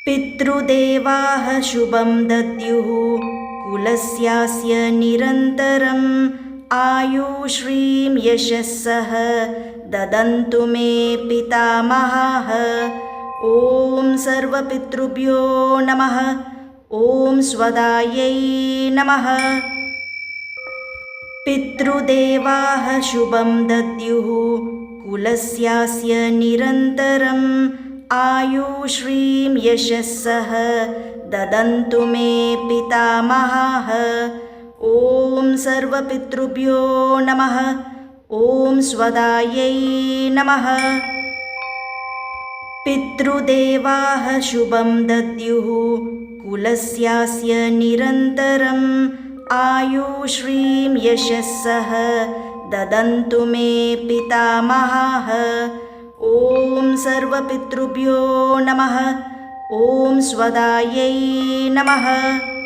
पितृदेवाः शुभं दद्युः कुलस्यास्य निरन्तरम् आयुश्रीं यशस्सः ददन्तु मे पितामहाः। ॐ सर्वपितृभ्यो नमः। ॐ स्वदायै नमः। पितृदेवाः शुभं दद्युः कुलस्यास्य निरन्तरम् आयुश्रीं यशस्सः ददन्तु मे पितामहाः। ॐ सर्वपितृभ्यो नमः। ॐ स्वदायै नमः। पितृदेवाः शुभं दद्युः कुलस्यास्य निरन्तरम् आयुश्रीं यशस्सः ददन्तु मे पितामहाः। ॐ सर्वपितृभ्यो नमः। ॐ स्वदायै नमः।